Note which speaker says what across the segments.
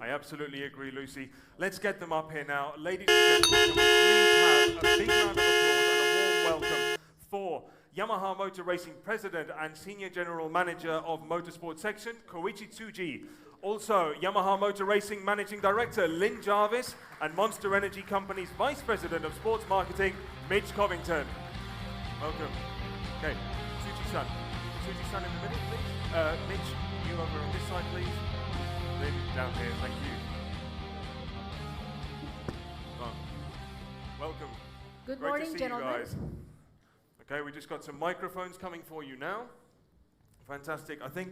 Speaker 1: I absolutely agree, Lucy. Let's get them up here now. Ladies and gentlemen, can we please have a big round of applause and a warm welcome for Yamaha Motor Racing President and Senior General Manager of Motorsport Section, Koichi Tsuji. Also, Yamaha Motor Racing Managing Director, Lynn Jarvis, and Monster Energy Company's Vice President of Sports Marketing, Mitch Covington. Welcome. Okay, Tsuji-san. Tsuji-san in the middle, please. Mitch, you over on this side, please. Lynn, down here, thank you. Welcome.
Speaker 2: Good
Speaker 1: Great
Speaker 2: morning,
Speaker 1: to see
Speaker 2: gentlemen.
Speaker 1: you guys. Okay, we just got some microphones coming for you now. Fantastic. I think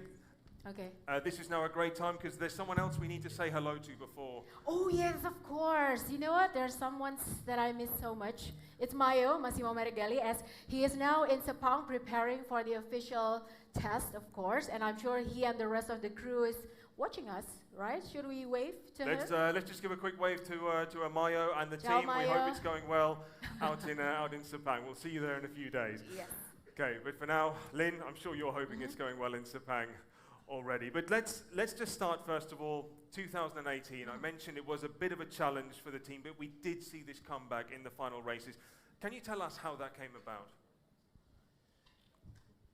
Speaker 1: this is now a great time because there's someone else we need to say hello to before.
Speaker 2: Oh yes, of course. You know what? There's someone that I miss so much. It's Massimo Meregali, as he is now in Sepang preparing for the official test, of course. And I'm sure he and the rest of the crew is watching us, right? Should we wave to him?
Speaker 1: Let's just give a quick wave to Amayo and the
Speaker 2: Ciao,
Speaker 1: team.
Speaker 2: Mayo.
Speaker 1: We hope it's going well out in Sepang. We'll see you there in a few days.
Speaker 2: Yes.
Speaker 1: Okay, but for now, Lynn, I'm sure you're hoping it's going well in Sepang already. But let's just start first of all, 2018. I mentioned it was a bit of a challenge for the team, but we did see this comeback in the final races. Can you tell us how that came about?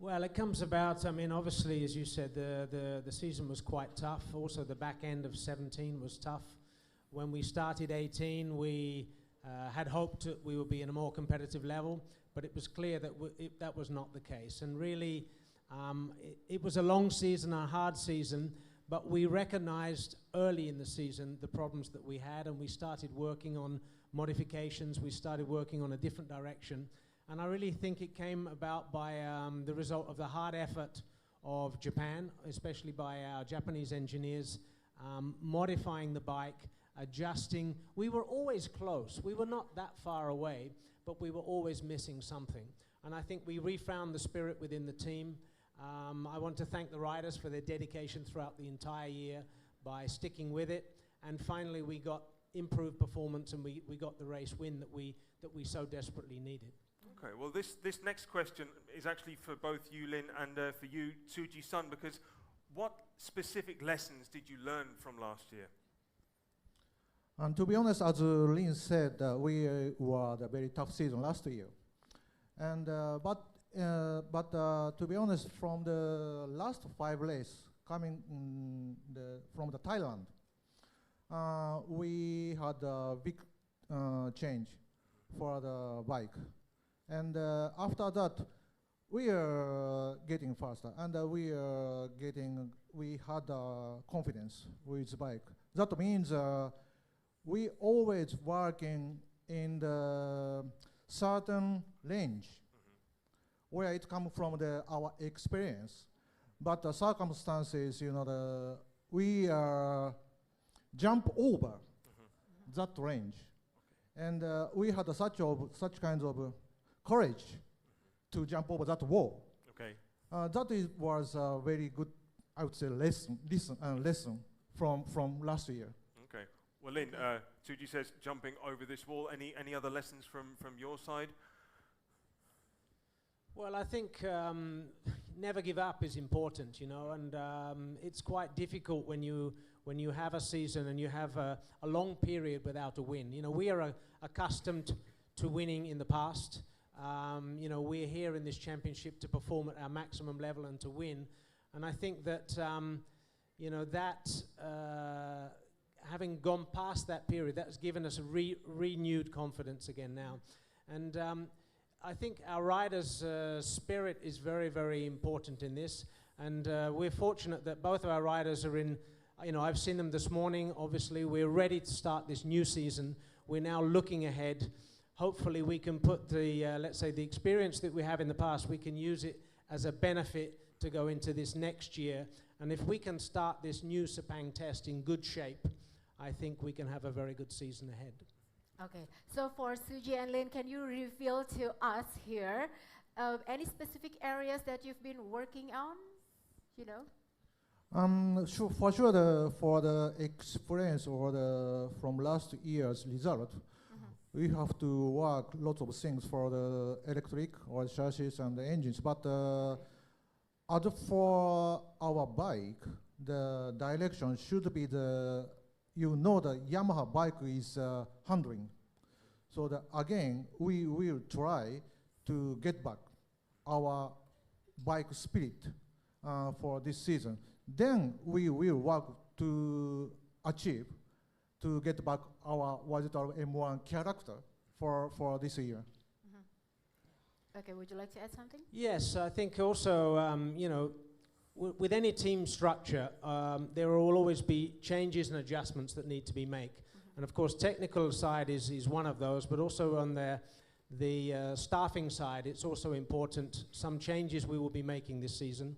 Speaker 3: Well, it comes about, I mean, obviously, as you said, the season was quite tough. Also, the back end of 17 was tough. When we started 18, we had hoped that we would be in a more competitive level, but it was clear that that was not the case. And really, it was a long season, a hard season, but we recognized early in the season the problems that we had, and we started working on modifications. We started working on a different direction. And I really think it came about by the result of the hard effort of Japan, especially by our Japanese engineers, modifying the bike, adjusting. We were always close. We were not that far away, but we were always missing something. And I think we refound the spirit within the team. I want to thank the riders for their dedication throughout the entire year by sticking with it. And finally, we got improved performance, and we got the race win that we so desperately needed.
Speaker 1: Okay, well, this next question is actually for both you, Lynn, and for you, Tsuji-san, because what specific lessons did you learn from last year?
Speaker 4: And to be honest, as Lynn said, we were a very tough season last year. And but to be honest, from the last 5 races coming from the Thailand, we had a big change for the bike. And after that, we are getting faster, and we had confidence with the bike. That means we always working in the certain range where it comes from our experience. But the circumstances, you know, we jump over that range. And we had such kinds of courage to jump over that wall.
Speaker 1: Okay.
Speaker 4: That was a very good, I would say, lesson from last year.
Speaker 1: Okay. Well, Lynn, Tsuji says jumping over this wall. Any other lessons from your side?
Speaker 3: Well, I think never give up is important, you know, and it's quite difficult when you have a season and you have a long period without a win. You know, we are accustomed to winning in the past. You know, we're here in this championship to perform at our maximum level and to win. And I think that, you know, that having gone past that period, that's given us a renewed confidence again now. And I think our riders' spirit is very, very important in this. And we're fortunate that both of our riders are in, you know, I've seen them this morning. Obviously, we're ready to start this new season. We're now looking ahead. Hopefully we can put the, let's say, the experience that we have in the past, we can use it as a benefit to go into this next year. And if we can start this new Sepang test in good shape, I think we can have a very good season ahead.
Speaker 2: Okay, so for Tsuji and Lynn, can you reveal to us here any specific areas that you've been working on, you know?
Speaker 4: Sure, for sure, for the experience or from last year's result, we have to work lots of things for the electric or chassis and the engines. But as for our bike, the direction should be the you know the Yamaha bike is handling. So again, we will try to get back our bike spirit for this season. Then we will work to achieve, to get back our Wazuta M1 character for this year.
Speaker 2: Okay, would you like to add something?
Speaker 3: Yes, I think also, you know, with any team structure, there will always be changes and adjustments that need to be made. And of course, technical side is one of those, but also on the staffing side, it's also important. Some changes we will be making this season.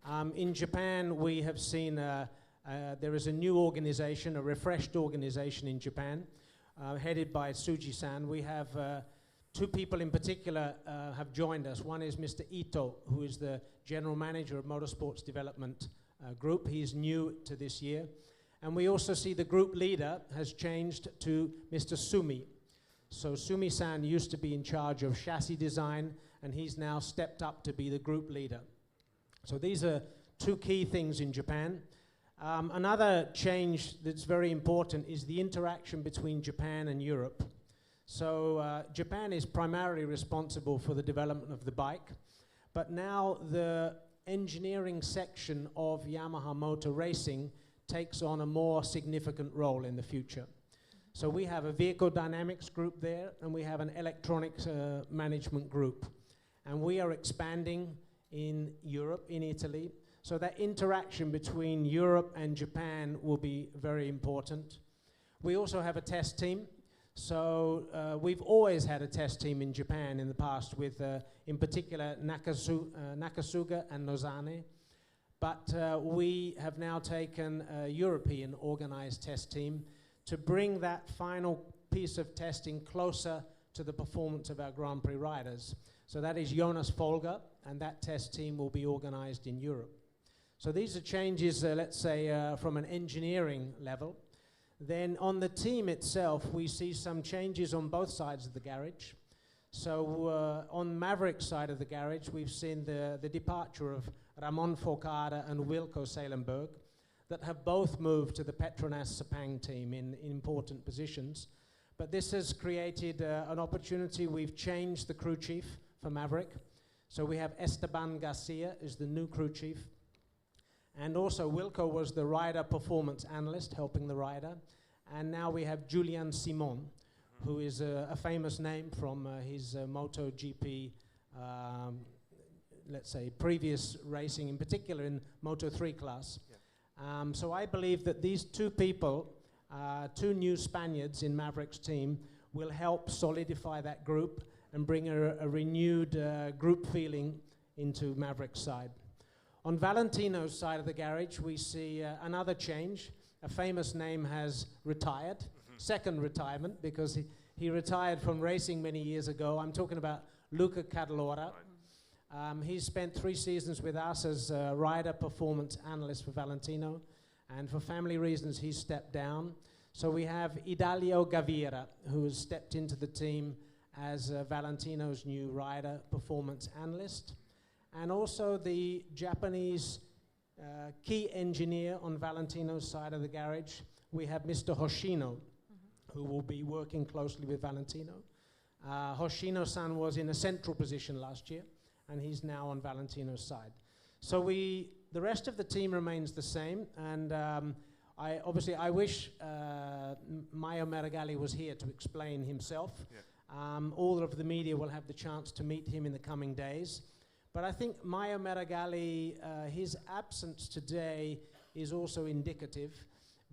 Speaker 3: Okay. In Japan, we have seen there is a new organization, a refreshed organization in Japan, headed by Tsuji-san. We have two people in particular have joined us. One is Mr. Ito, who is the General Manager of Motorsports Development Group. He's new to this year. And we also see the group leader has changed to Mr. Sumi. So Sumi-san used to be in charge of chassis design, and he's now stepped up to be the group leader. So these are two key things in Japan. Another change that's very important is the interaction between Japan and Europe. So Japan is primarily responsible for the development of the bike, but now the engineering section of Yamaha Motor Racing takes on a more significant role in the future. So we have a vehicle dynamics group there, and we have an electronics management group. And we are expanding in Europe, in Italy. So that interaction between Europe and Japan will be very important. We also have a test team. So we've always had a test team in Japan in the past with, in particular, Nakasuga and Nozane. But we have now taken a European organized test team to bring that final piece of testing closer to the performance of our Grand Prix riders. So that is Jonas Folger, and that test team will be organized in Europe. So these are changes, let's say, from an engineering level. Then on the team itself, we see some changes on both sides of the garage. So on Maverick's side of the garage, we've seen the departure of Ramon Forcada and Wilco Salenberg that have both moved to the Petronas Sepang team in important positions. But this has created an opportunity. We've changed the crew chief for Maverick. So we have Esteban Garcia as the new crew chief. And also Wilco was the rider performance analyst, helping the rider. And now we have Julian Simon, who is a famous name from his MotoGP, let's say, previous racing, in particular in Moto3 class. Yeah. So I believe that these two people, two new Spaniards in Maverick's team, will help solidify that group and bring a renewed group feeling into Maverick's side. On Valentino's side of the garage, we see another change. A famous name has retired, second retirement, because he retired from racing many years ago. I'm talking about Luca Cadalora. He's spent 3 seasons with us as a rider performance analyst for Valentino, and for family reasons, he's stepped down. So we have Idalio Gavira, who has stepped into the team as Valentino's new rider performance analyst. And also the Japanese key engineer on Valentino's side of the garage, we have Mr. Hoshino, who will be working closely with Valentino. Hoshino-san was in a central position last year, and he's now on Valentino's side. So the rest of the team remains the same, and I wish Maio Meregali was here to explain himself. Yeah. All of the media will have the chance to meet him in the coming days. But I think Maio Meregali, his absence today is also indicative,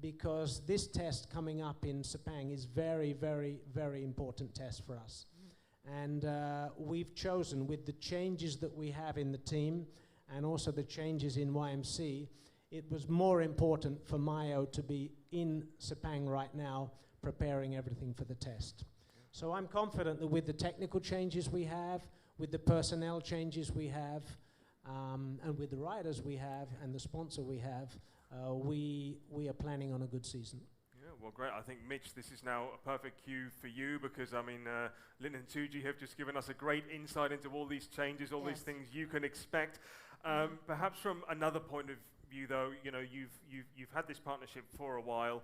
Speaker 3: because this test coming up in Sepang is very, very, very important test for us. And we've chosen, with the changes that we have in the team and also the changes in YMC, it was more important for Maio to be in Sepang right now, preparing everything for the test. Yeah. So I'm confident that with the technical changes we have, with the personnel changes we have, and with the riders we have, and the sponsor we have, we are planning on a good season.
Speaker 1: Yeah, well, great. I think, Mitch, this is now a perfect cue for you, because, I mean, Lin and Tsuji have just given us a great insight into all these changes, all these things you can expect. Perhaps from another point of view, though, you know, you've had this partnership for a while.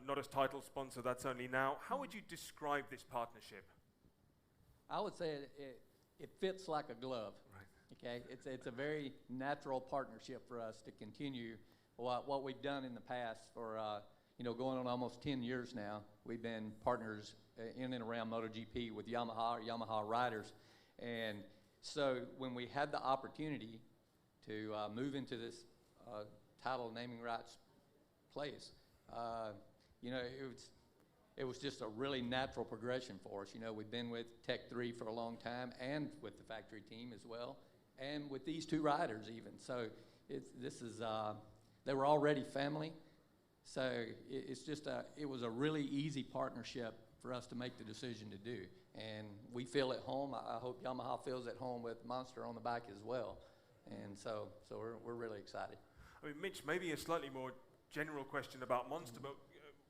Speaker 1: not as title sponsor, that's only now. How would you describe this partnership?
Speaker 5: I would say it fits like a glove.
Speaker 1: Right.
Speaker 5: Okay, it's a very natural partnership for us to continue what we've done in the past for going on almost 10 years now. We've been partners in and around MotoGP with Yamaha riders, and so when we had the opportunity to move into this title naming rights place, it was just a really natural progression for us. We've been with Tech 3 for a long time, and with the factory team as well, and with these two riders even. So they were already family. So it was a really easy partnership for us to make the decision to do. And we feel at home. I hope Yamaha feels at home with Monster on the bike as well. And so we're really excited.
Speaker 1: I mean, Mitch, maybe a slightly more general question about Monster, but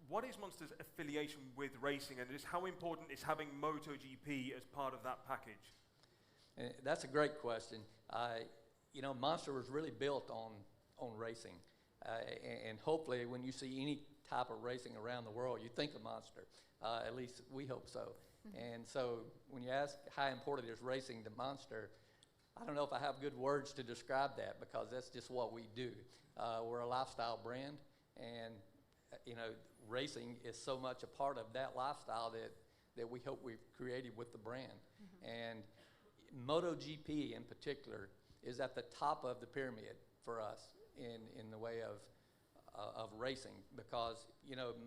Speaker 1: what is Monster's affiliation with racing, and just how important is having MotoGP as part of that package?
Speaker 5: That's a great question. Monster was really built on racing. And hopefully when you see any type of racing around the world, you think of Monster. At least we hope so. And so when you ask how important is racing to Monster, I don't know if I have good words to describe that, because that's just what we do. We're a lifestyle brand, and racing is so much a part of that lifestyle that we hope we've created with the brand. And MotoGP in particular is at the top of the pyramid for us in the way of racing, because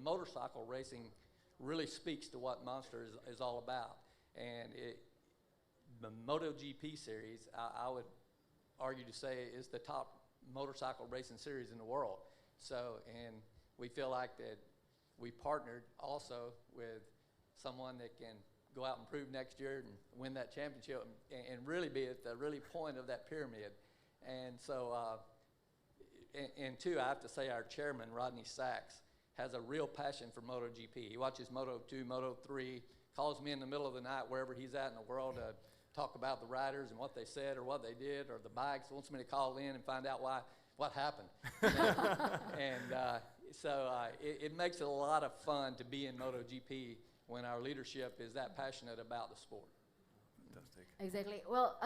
Speaker 5: motorcycle racing really speaks to what Monster is all about. And the MotoGP series, I would argue to say, is the top motorcycle racing series in the world. So, and we feel like that we partnered also with someone that can go out and prove next year and win that championship and really be at the really point of that pyramid. And so, and two, I have to say our chairman, Rodney Sachs, has a real passion for MotoGP. He watches Moto2, Moto3, calls me in the middle of the night wherever he's at in the world to talk about the riders and what they said or what they did or the bikes, wants me to call in and find out what happened. So it makes it a lot of fun to be in MotoGP when our leadership is that passionate about the sport.
Speaker 1: Fantastic.
Speaker 2: Exactly. Well,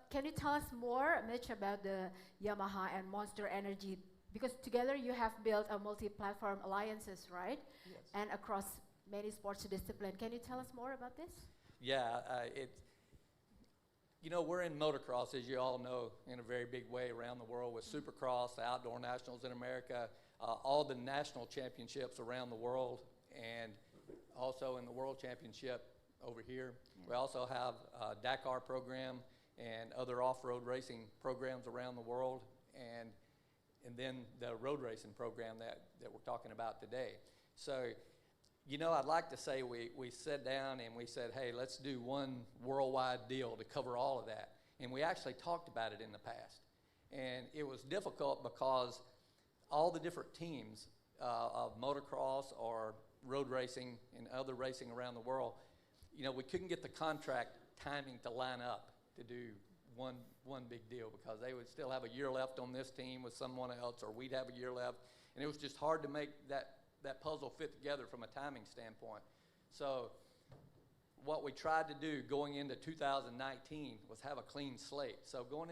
Speaker 2: can you tell us more, Mitch, about the Yamaha and Monster Energy? Because together you have built a multi-platform alliances, right?
Speaker 5: Yes.
Speaker 2: And across many sports disciplines. Can you tell us more about this?
Speaker 5: Yeah, we're in motocross, as you all know, in a very big way around the world with Supercross, the outdoor nationals in America, all the national championships around the world, and also in the World Championship over here. Yeah. We also have a Dakar program and other off-road racing programs around the world, and then the road racing program that we're talking about today. So, I'd like to say we sat down and we said, hey, let's do one worldwide deal to cover all of that. And we actually talked about it in the past. And it was difficult because all the different teams of motocross or road racing and other racing around the world, we couldn't get the contract timing to line up to do one big deal, because they would still have a year left on this team with someone else, or we'd have a year left. And it was just hard to make that puzzle fit together from a timing standpoint. So what we tried to do going into 2019 was have a clean slate. So going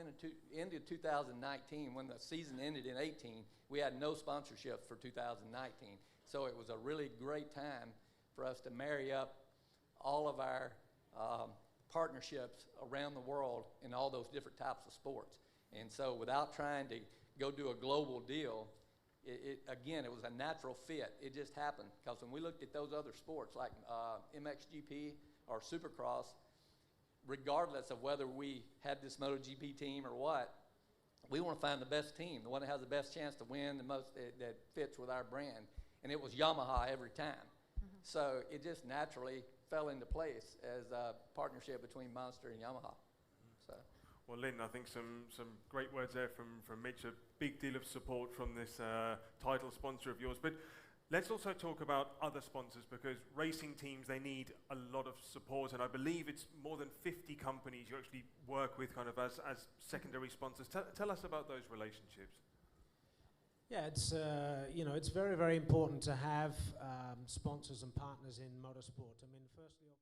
Speaker 5: into 2019, when the season ended in 18, we had no sponsorships for 2019. So it was a really great time for us to marry up all of our partnerships around the world in all those different types of sports. And so without trying to go do a global deal, it was a natural fit. It just happened, because when we looked at those other sports like MXGP or Supercross, regardless of whether we had this MotoGP team or what, we want to find the best team, the one that has the best chance to win, the most that fits with our brand. And it was Yamaha every time. Mm-hmm. So it just naturally fell into place as a partnership between Monster and Yamaha. So.
Speaker 1: Well, Lynn, I think some great words there from Mitch, a big deal of support from this title sponsor of yours. But let's also talk about other sponsors, because racing teams, they need a lot of support, and I believe it's more than 50 companies you actually work with kind of as secondary sponsors. Tell us about those relationships.
Speaker 3: Yeah, it's you know, it's very, very important to have sponsors and partners in motorsport. I mean, firstly.